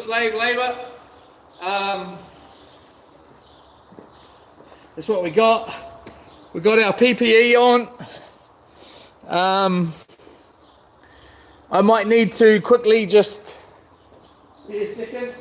slave labor. That's what we got. We got our PPE on. I might need to quickly just give a second.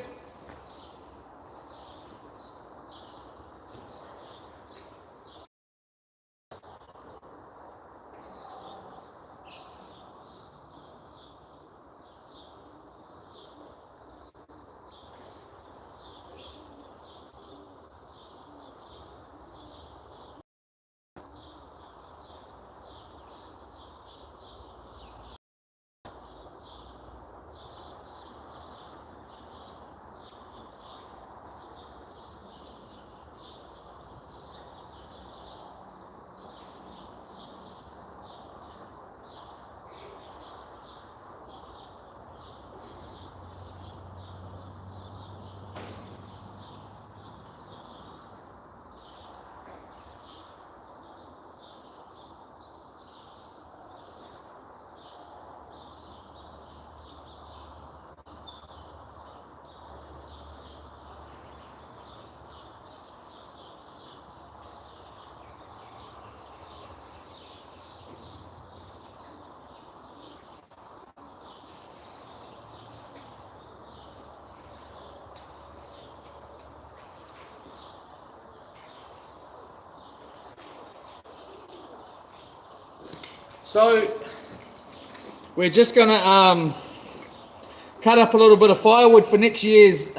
So we're just gonna cut up a little bit of firewood for next year's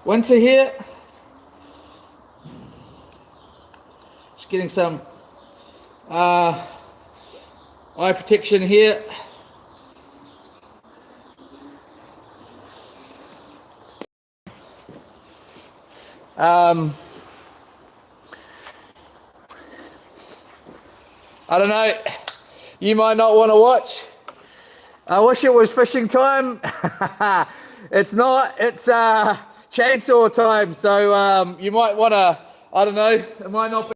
winter here. Just getting some eye protection here. I don't know, you might not want to watch. I wish it was fishing time. It's not, it's chainsaw time, so you might want to, I don't know, it might not be.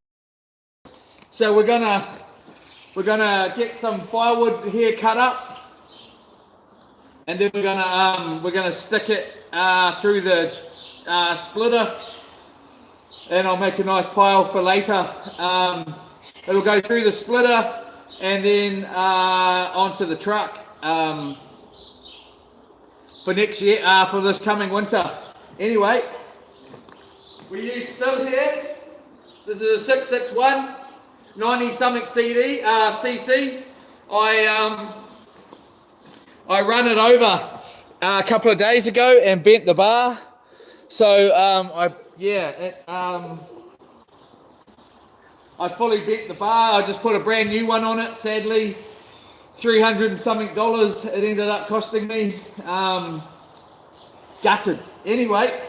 So we're gonna get some firewood here cut up, and then we're gonna stick it through the splitter, and I'll make a nice pile for later. It'll go through the splitter and then onto the truck for next year, for this coming winter. Anyway, we use still here. This is a 661 90 something cc. I run it over a couple of days ago and bent the bar. So I fully bent the bar. I just put a brand new one on it. Sadly, $300 and something it ended up costing me. Gutted. Anyway.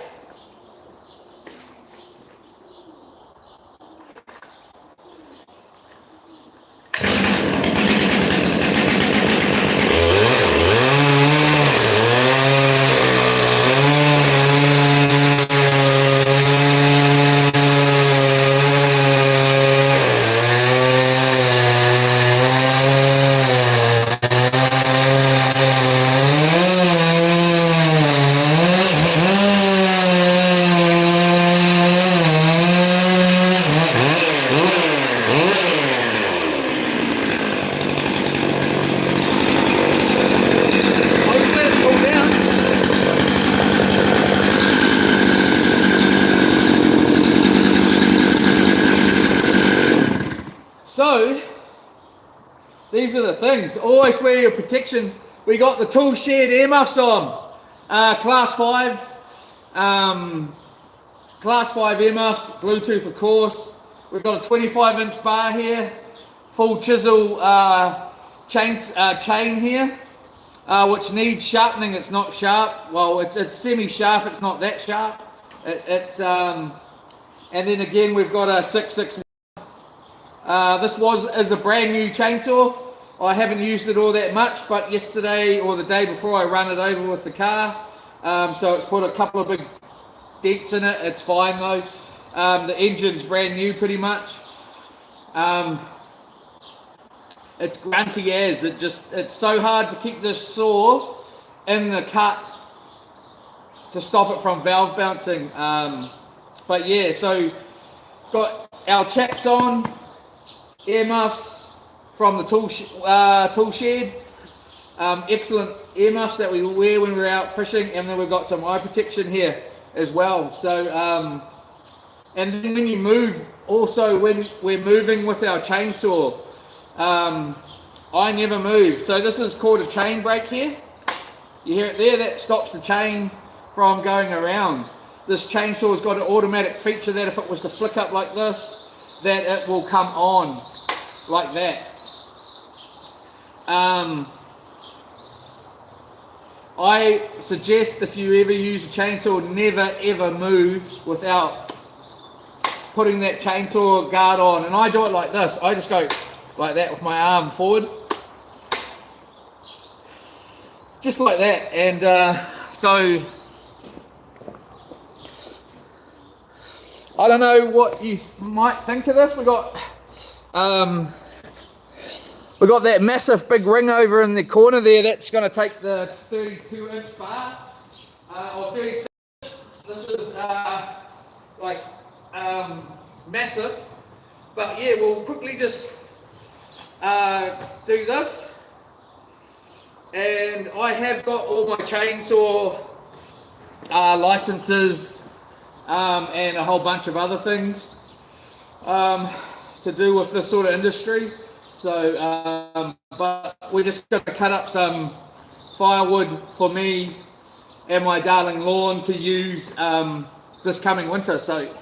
So, these are the things. Always wear your protection. We got the tool shed earmuffs on. Class 5. Class 5 earmuffs, Bluetooth of course. We've got a 25-inch bar here. Full chisel chain here, which needs sharpening. It's not sharp. Well, it's semi-sharp. It's not that sharp. And then again, we've got a 661. This is a brand new chainsaw. I haven't used it all that much, but yesterday or the day before I ran it over with the car. So it's put a couple of big dents in it. It's fine though. The engine's brand new pretty much. It's grunty as. It's so hard to keep this saw in the cut to stop it from valve bouncing. But yeah, so got our chaps on, earmuffs from the tool shed. Excellent earmuffs that we wear when we're out fishing, and then we've got some eye protection here as well. So and then when you move, also when we're moving with our chainsaw, I never move. So this is called a chain brake here. You hear it there? That stops the chain from going around. This chainsaw's got an automatic feature that if it was to flick up like this, that it will come on like that. I suggest if you ever use a chainsaw, never ever move without putting that chainsaw guard on. And I do it like this. I just go like that with my arm forward. Just like that. And so I don't know what you might think of this. We got that massive big ring over in the corner there. That's going to take the 32-inch bar or 36. This is massive. But yeah, we'll quickly just do this. And I have got all my chainsaw licenses and a whole bunch of other things to do with this sort of industry. So, but we're just going to cut up some firewood for me and my darling lawn to use this coming winter. So,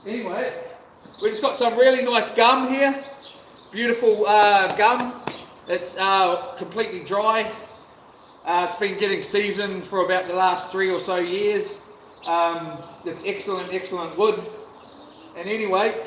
anyway, we just got some really nice gum here. Beautiful gum. It's completely dry. It's been getting seasoned for about the last 3 or so years. It's excellent wood. And anyway,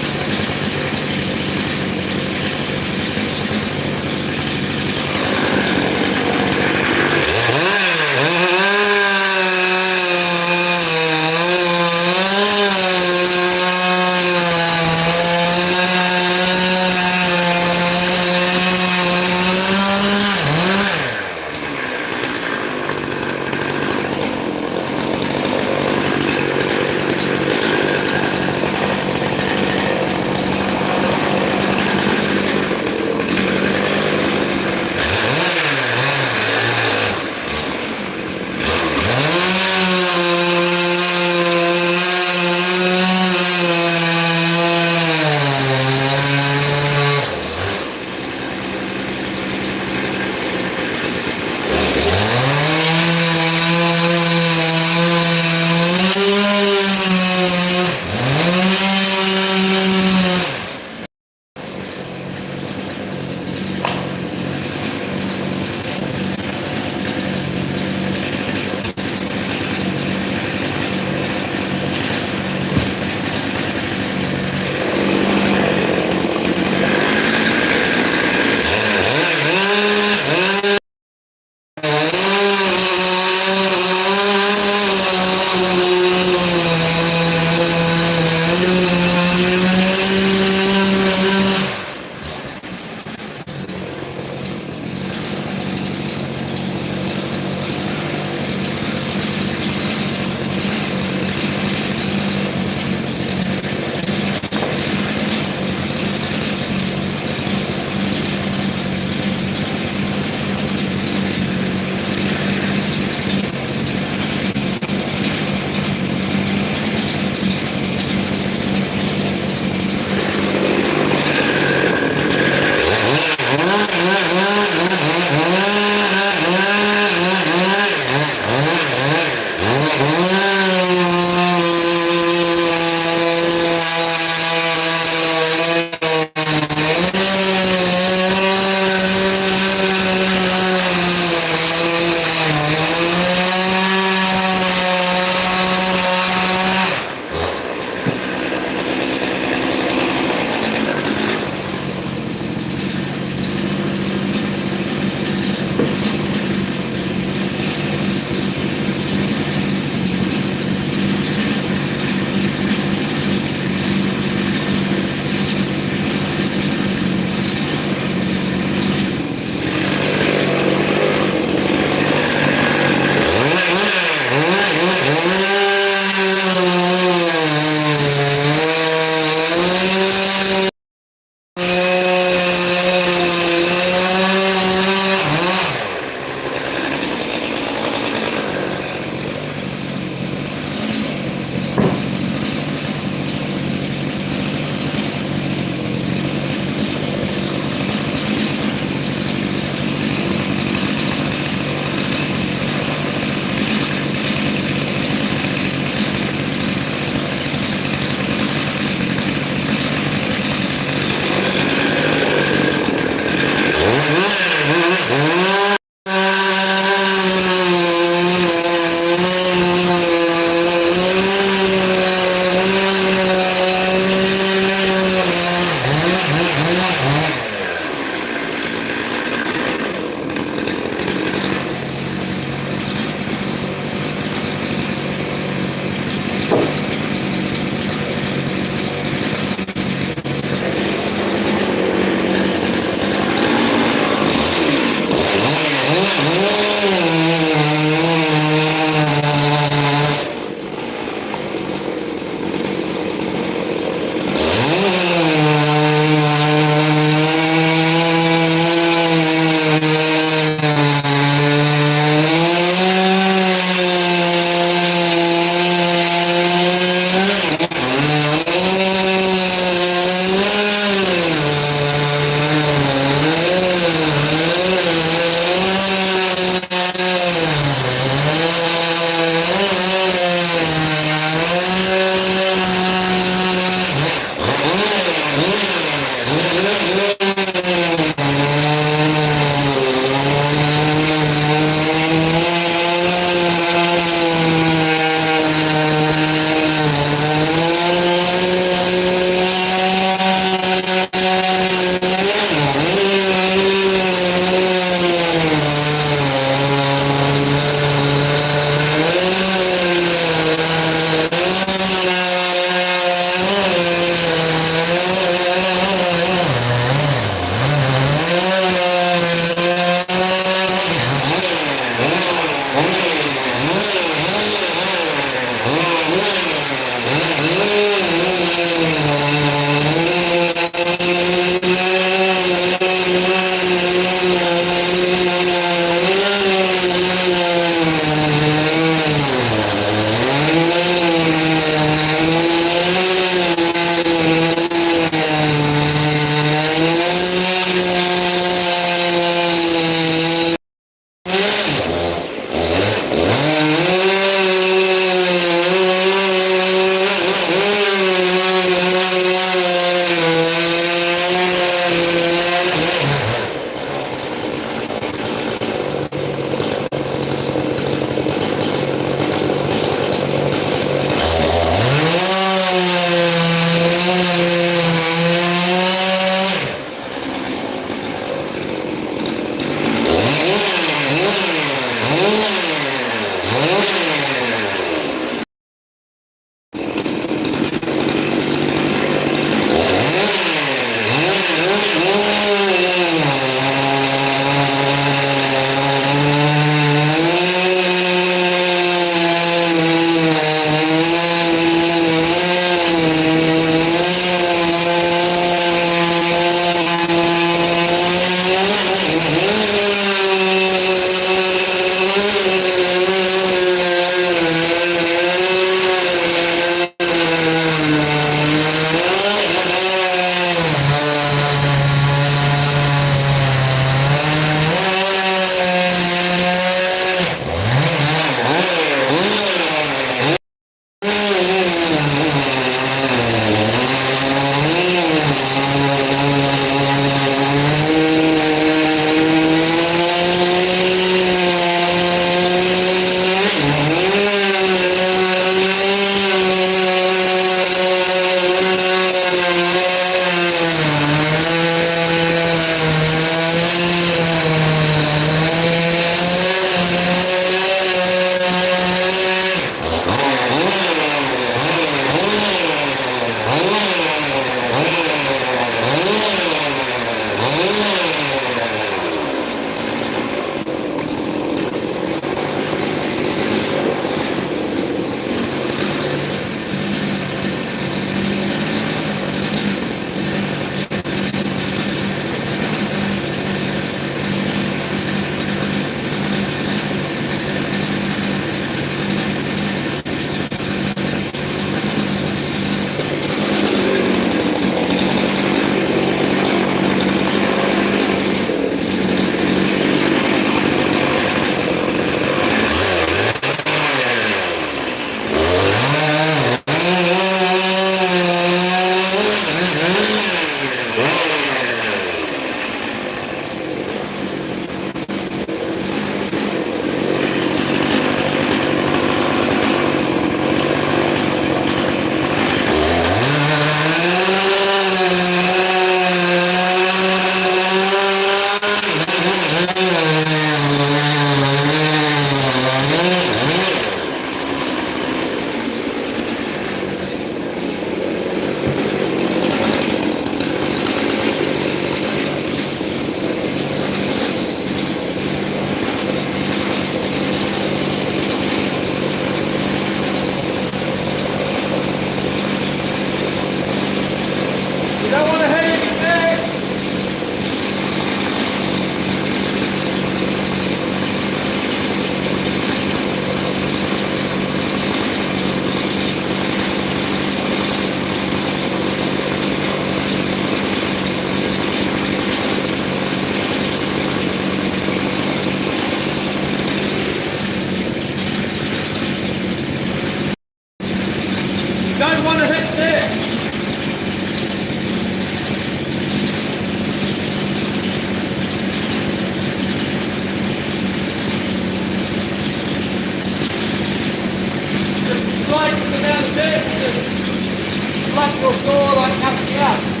do is just blunt your saw like nothing else.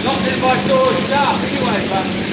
Not that my saw is sharp anyway, but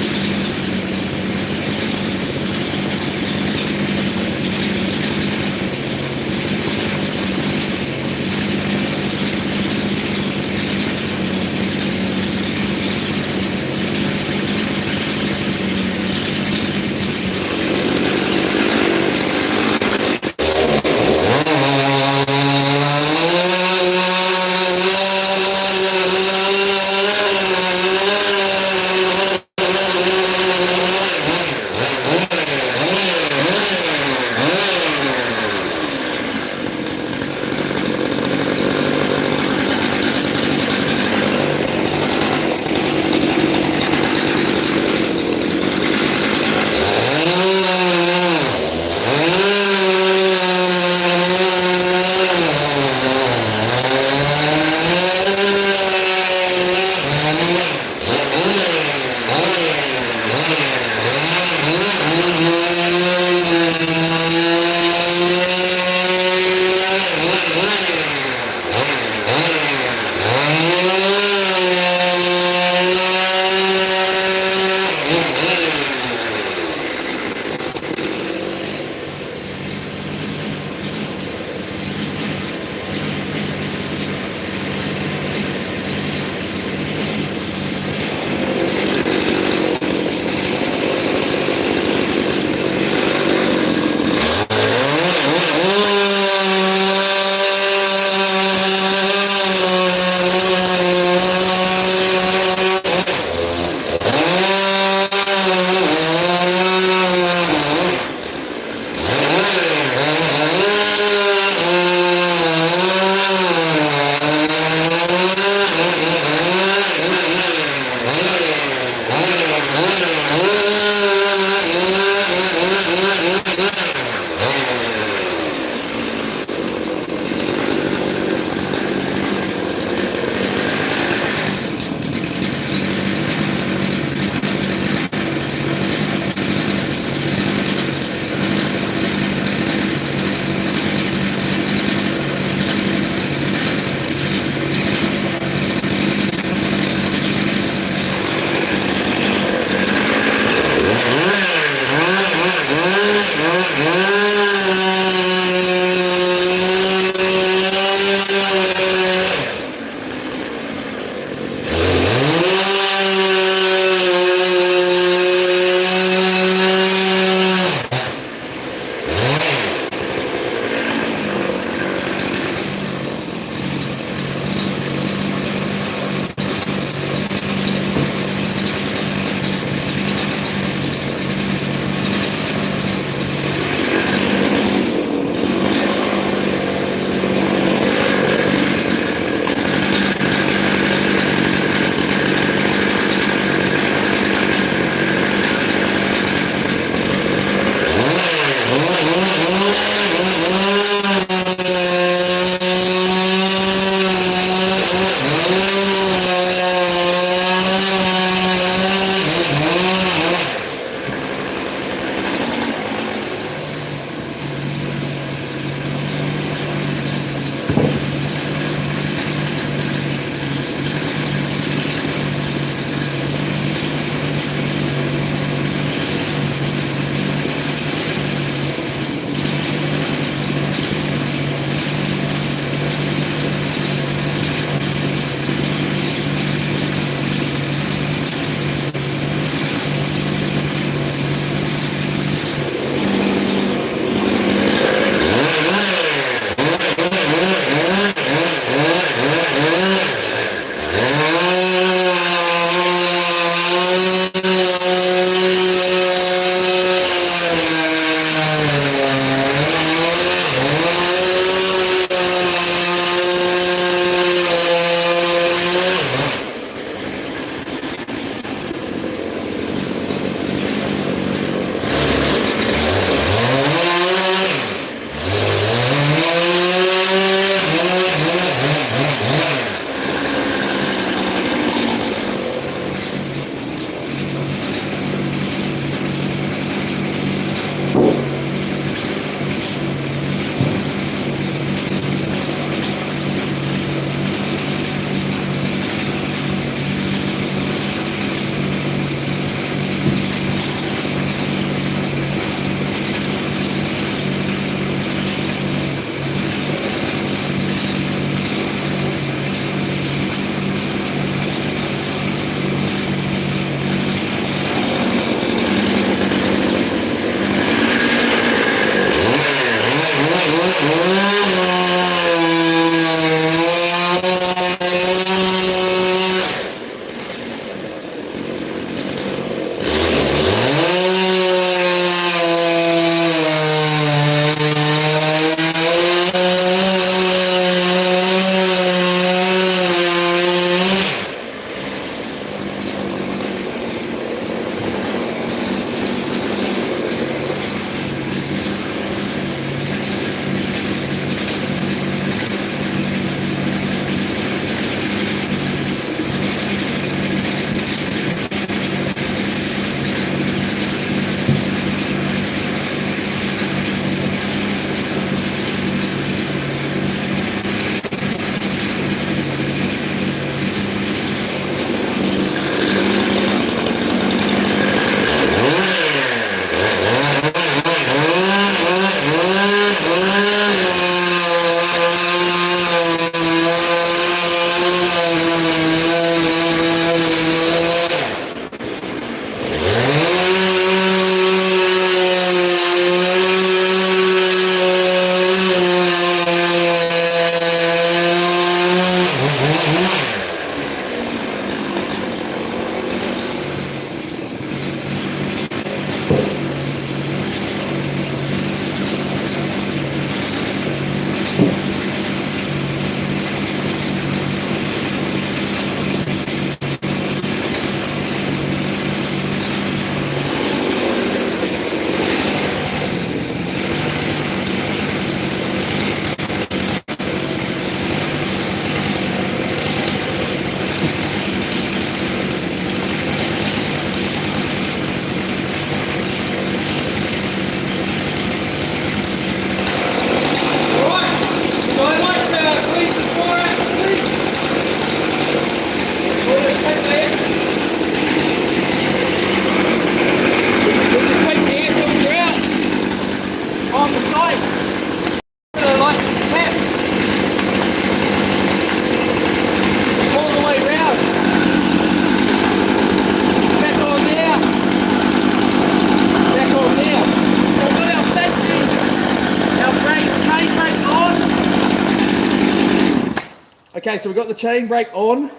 Okay, so we've got the chain brake on,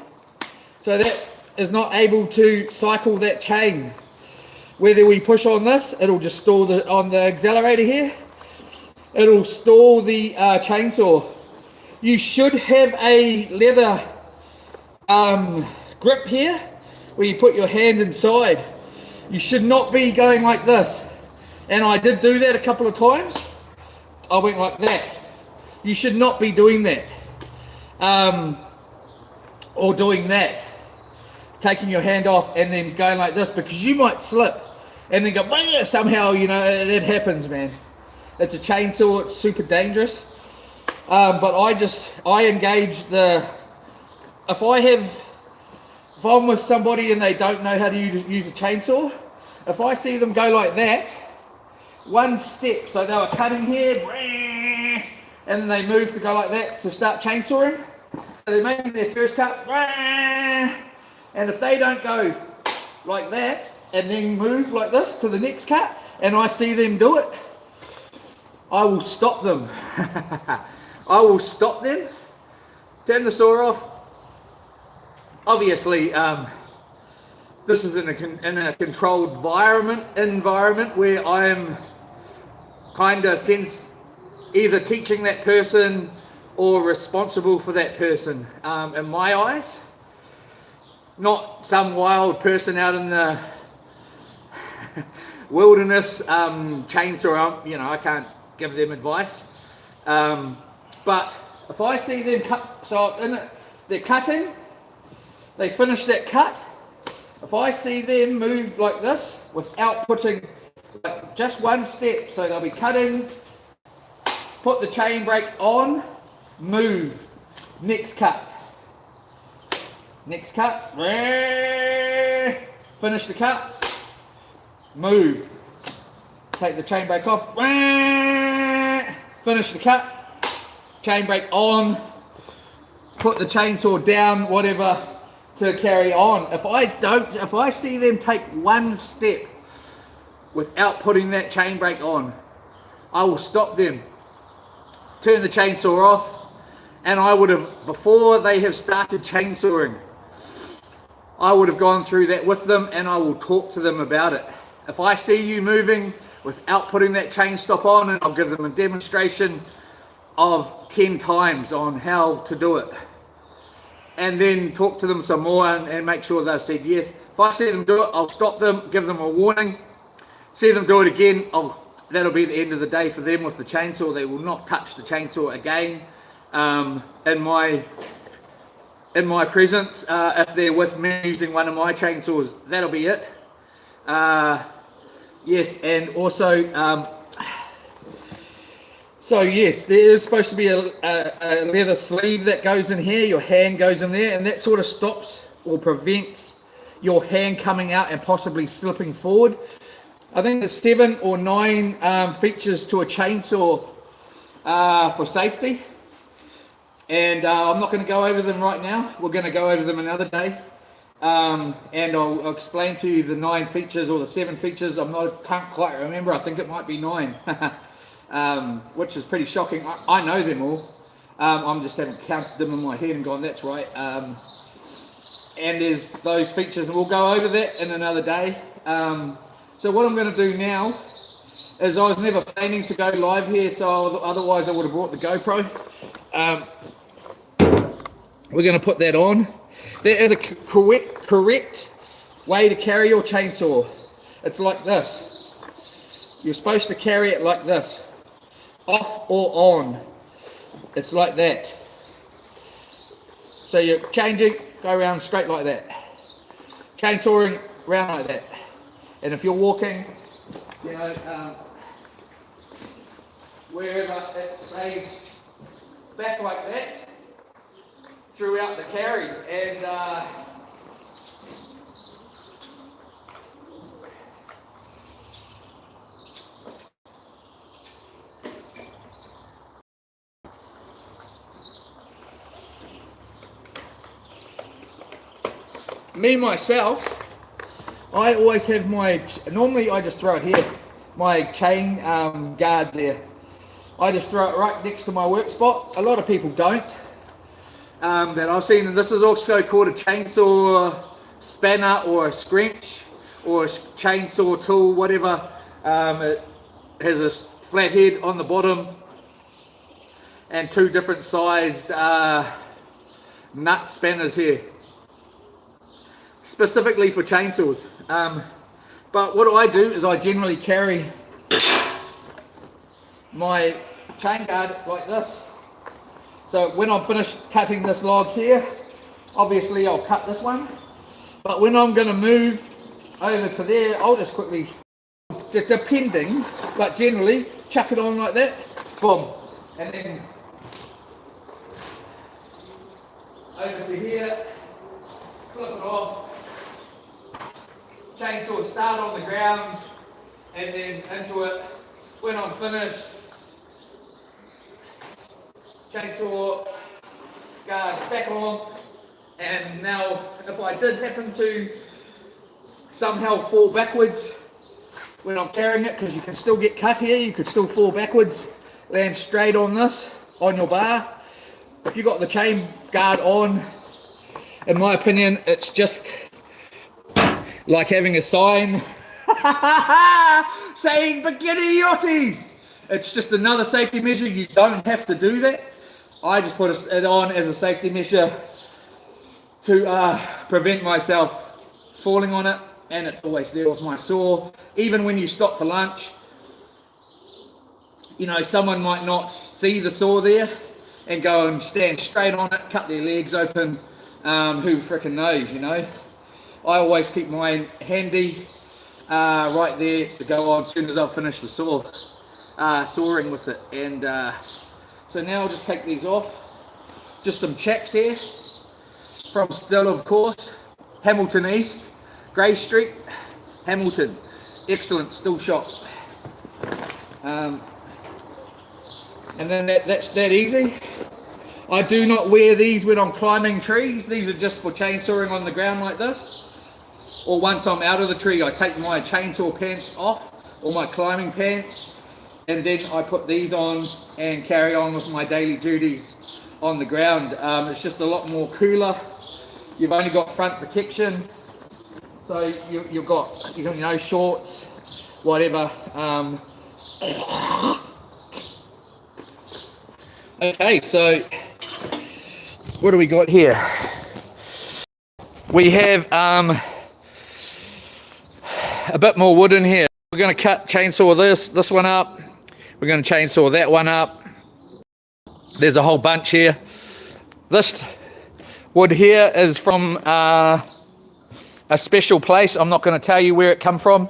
so that is not able to cycle that chain. Whether we push on this, it'll just stall on the accelerator here, it'll stall the chainsaw. You should have a leather grip here where you put your hand inside. You should not be going like this. And I did do that a couple of times. I went like that. You should not be doing that. Or doing that. Taking your hand off and then going like this, because you might slip and then go, somehow, you know, it happens, man. It's a chainsaw, it's super dangerous. But I engage if I'm with somebody and they don't know how to use a chainsaw, if I see them go like that, one step, so they were cutting here, and then they move to go like that to start chainsawing, so they're making their first cut, and if they don't go like that, and then move like this to the next cut, and I see them do it, I will stop them. I will stop them, turn the saw off. Obviously, this is in a controlled environment where I'm kind of either teaching that person or responsible for that person. In my eyes, not some wild person out in the wilderness chainsaw. You know, I can't give them advice. But if I see them cut, so they're cutting. They finish that cut. If I see them move like this without putting like just one step, so they'll be cutting, put the chain brake on, move, next cut, finish the cut, move, take the chain brake off, finish the cut, chain brake on, put the chainsaw down, whatever, to carry on. If I see them take one step without putting that chain brake on, I will stop them, turn the chainsaw off, and I would have, before they have started chainsawing, I would have gone through that with them and I will talk to them about it. If I see you moving without putting that chain stop on, and I'll give them a demonstration of 10 times on how to do it. And then talk to them some more and make sure they've said yes. If I see them do it, I'll stop them, give them a warning. See them do it again, that'll be the end of the day for them with the chainsaw. They will not touch the chainsaw again in my presence. If they're with me using one of my chainsaws, that'll be it. Yes, and also, so yes, there is supposed to be a leather sleeve that goes in here, your hand goes in there, and that sort of stops or prevents your hand coming out and possibly slipping forward. I think there's 7 or 9 features to a chainsaw for safety, and I'm not going to go over them right now. We're going to go over them another day, and I'll explain to you the 9 features or the 7 features. Can't quite remember. I think it might be 9. Which is pretty shocking. I know them all. I'm just haven't counted them in my head and gone, that's right. And there's those features, and we'll go over that in another day. So what I'm going to do now is, I was never planning to go live here, so otherwise I would have brought the GoPro. We're going to put that on. There is a correct way to carry your chainsaw. It's like this. You're supposed to carry it like this. Off or on. It's like that. So you're changing, go around straight like that. Chainsawing, round like that. And if you're walking, you know, wherever it stays back like that throughout the carry. And myself, I always have normally I just throw it here, my chain guard there. I just throw it right next to my work spot. A lot of people don't. that I've seen, and this is also called a chainsaw spanner or a scrench or a chainsaw tool, whatever. It has a flat head on the bottom and two different sized nut spanners here, specifically for chainsaws. But what I do is I generally carry my chain guard like this. So when I'm finished cutting this log here, obviously I'll cut this one. But when I'm going to move over to there, I'll just quickly, depending, but generally chuck it on like that, boom, and then over to here, flip it off, chainsaw start on the ground, and then into it. When I'm finished, chainsaw guard back on, and now if I did happen to somehow fall backwards when I'm carrying it, because you can still get cut here, you could still fall backwards, land straight on this, on your bar. If you got the chain guard on, in my opinion, it's just like having a sign saying beginner yachties. It's just another safety measure. You don't have to do that. I just put it on as a safety measure to prevent myself falling on it, and it's always there with my saw. Even when you stop for lunch, you know, someone might not see the saw there and go and stand straight on it, cut their legs open. Who frickin' knows, you know? I always keep mine handy right there to go on as soon as I've finished the sawing with it. And so now I'll just take these off. Just some chaps here from still, of course, Hamilton East, Grey Street, Hamilton. Excellent still shop. And then that's that easy. I do not wear these when I'm climbing trees. These are just for chainsawing on the ground like this. Or once I'm out of the tree, I take my chainsaw pants off, or my climbing pants, and then I put these on and carry on with my daily duties on the ground. It's just a lot more cooler. You've only got front protection, so you've got, you know, shorts, whatever. Okay, so what do we got here? We have a bit more wood in here. We're going to chainsaw this one up. We're going to chainsaw that one up. There's a whole bunch here. This wood here is from a special place. I'm not going to tell you where it come from.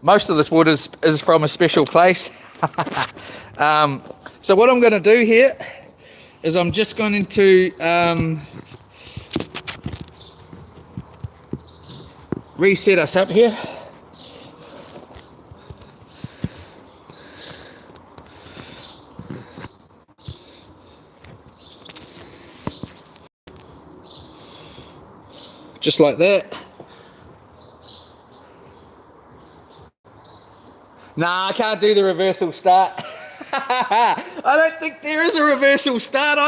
Most of this wood is from a special place. So what I'm going to do here is I'm just going to reset us up here. Just like that. Nah, I can't do the reversal start. I don't think there is a reversal start.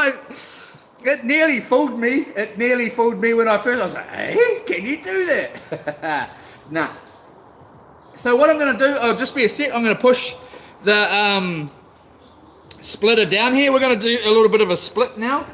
It nearly fooled me. It nearly fooled me when I first, I was like, hey, can you do that? Nah. So what I'm going to do, I'll just be a sec, I'm going to push the splitter down here. We're going to do a little bit of a split now.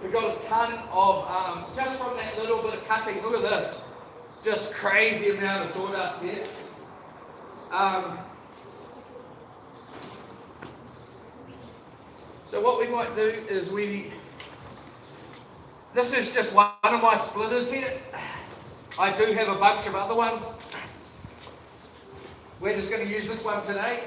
We've got a ton of, just from that little bit of cutting, look at this, just crazy amount of sawdust here. So what we might do is this is just one of my splitters here. I do have a bunch of other ones. We're just going to use this one today.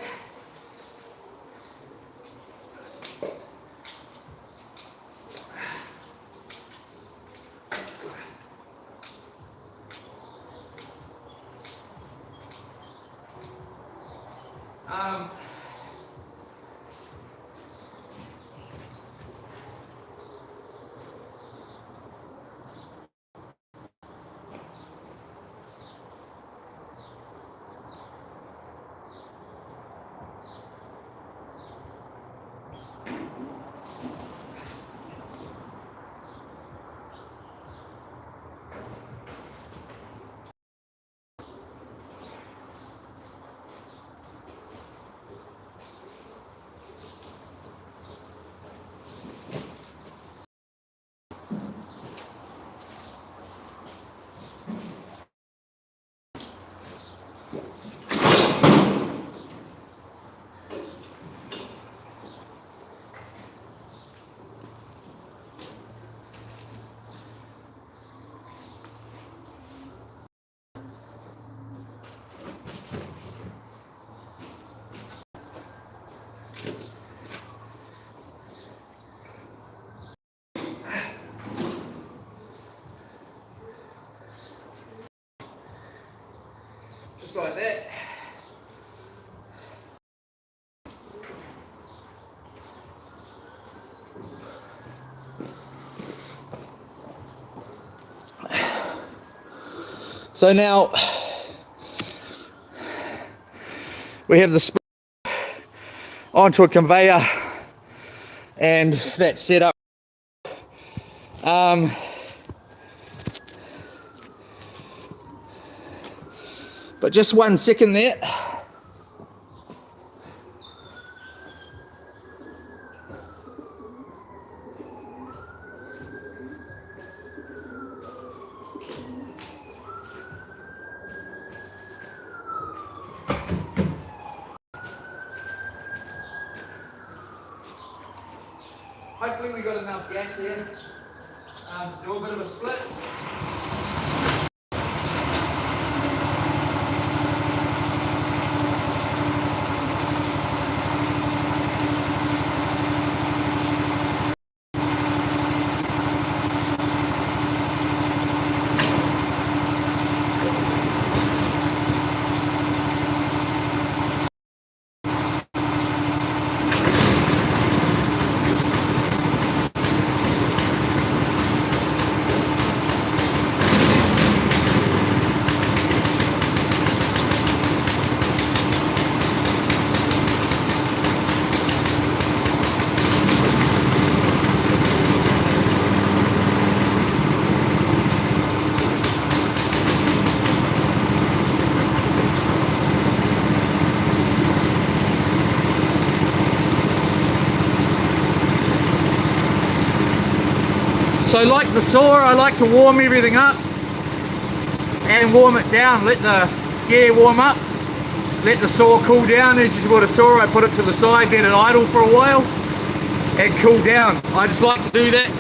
Just like that. So now we have the split onto a conveyor and that's set up. But just 1 second there. Hopefully we got enough gas there to do a bit of a split. So like the saw, I like to warm everything up and warm it down, let the gear warm up, let the saw cool down. As you would a saw, I put it to the side, let it idle for a while and cool down. I just like to do that.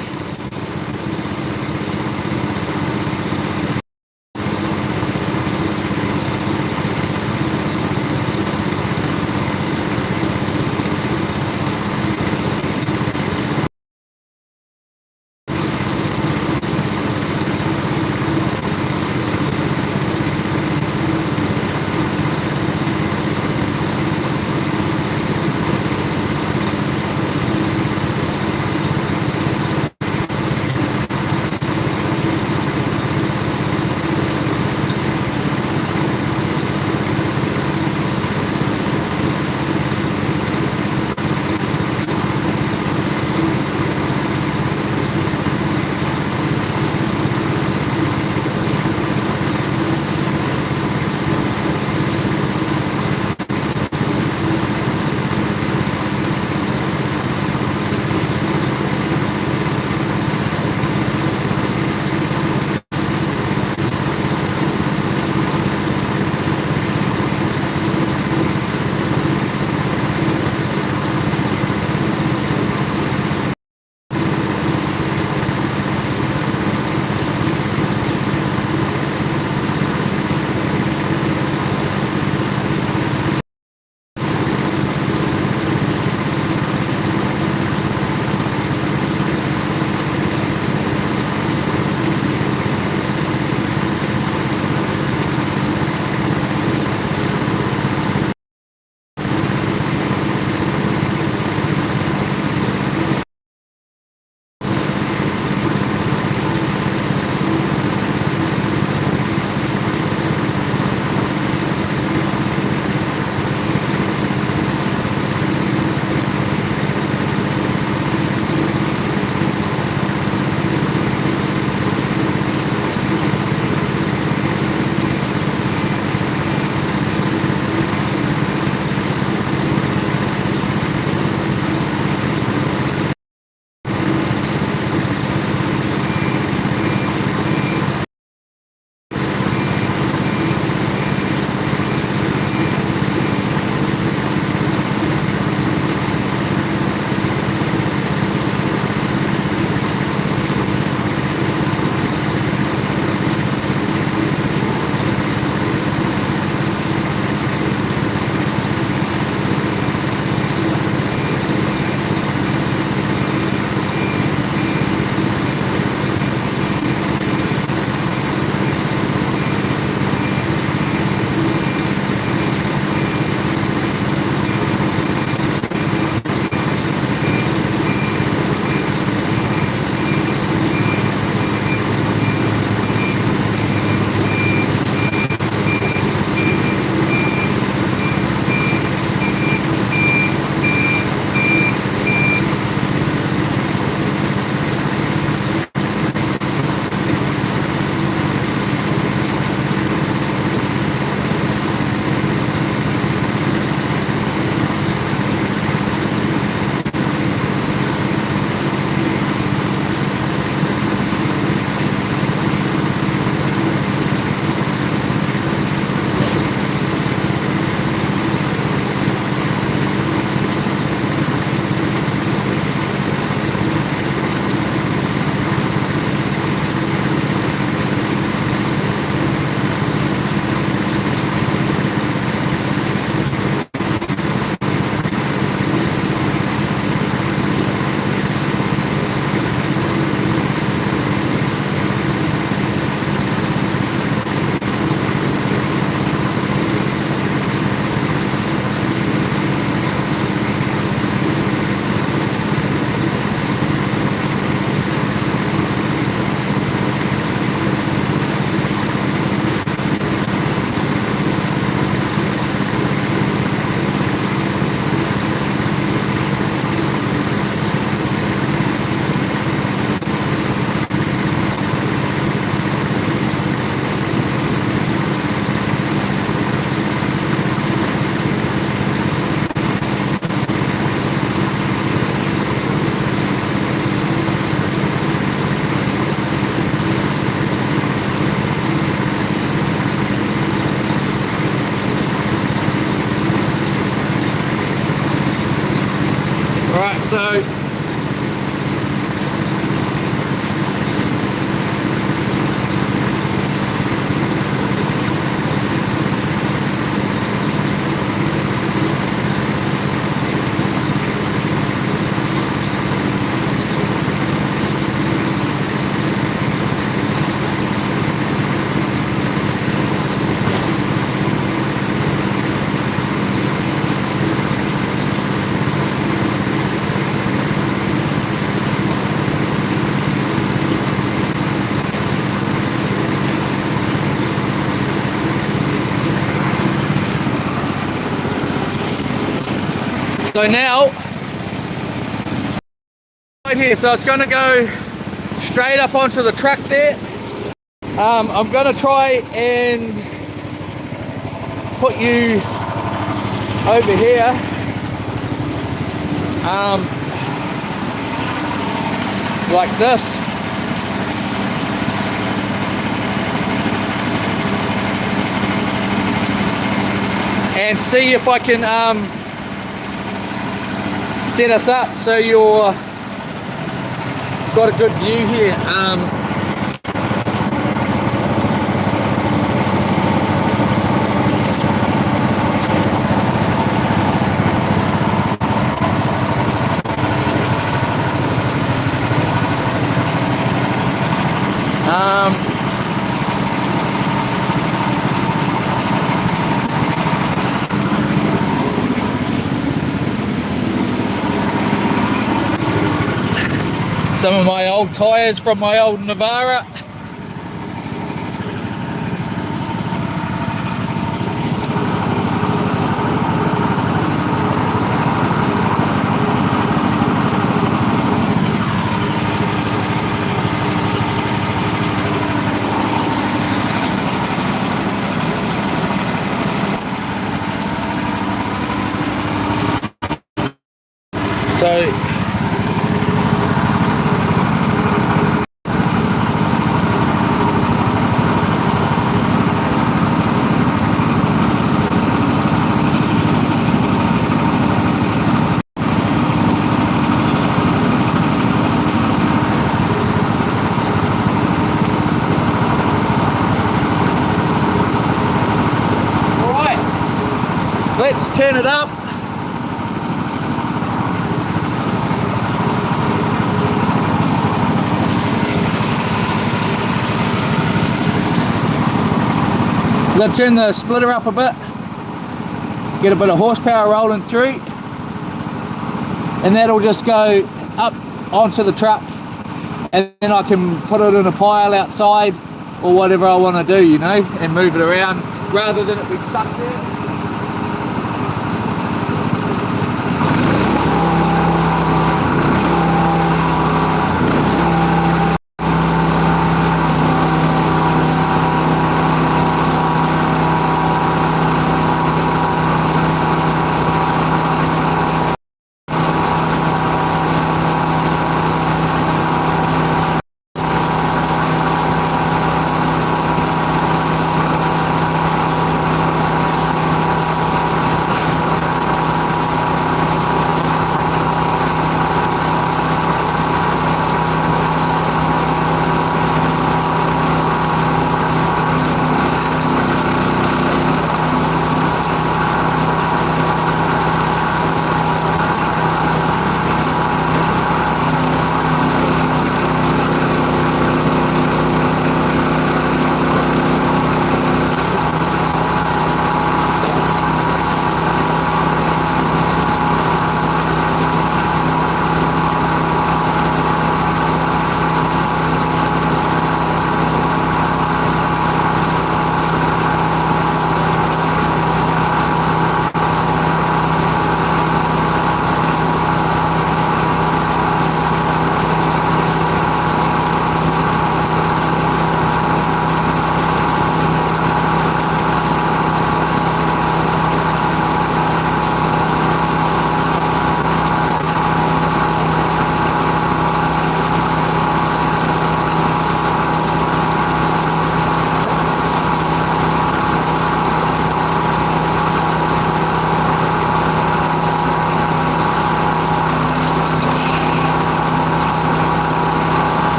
So now, right here, so it's going to go straight up onto the truck there. I'm going to try and put you over here. Like this. And see if I can set us up so you're got a good view here. Some of my old tyres from my old Navara. So let's turn it up. I'm going to turn the splitter up a bit, get a bit of horsepower rolling through, and that'll just go up onto the truck, and then I can put it in a pile outside or whatever I want to do, you know, and move it around rather than it be stuck there.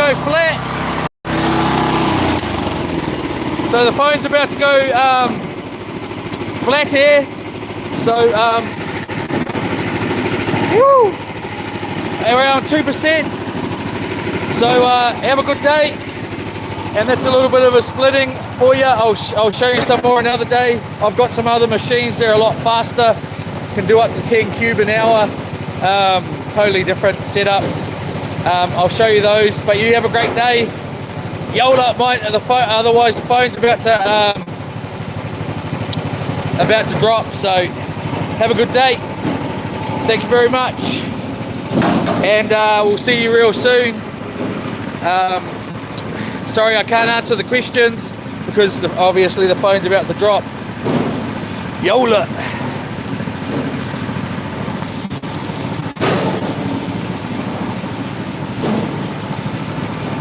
go flat. So the phone's about to go flat here. So woo, around 2%. So have a good day. And that's a little bit of a splitting for you. I'll show you some more another day. I've got some other machines. They're a lot faster. Can do up to 10 cube an hour. Totally different setups. I'll show you those. But you have a great day. Yola, mate. Otherwise, the phone's about to drop. So have a good day. Thank you very much. And we'll see you real soon. Sorry I can't answer the questions because obviously the phone's about to drop. Yola.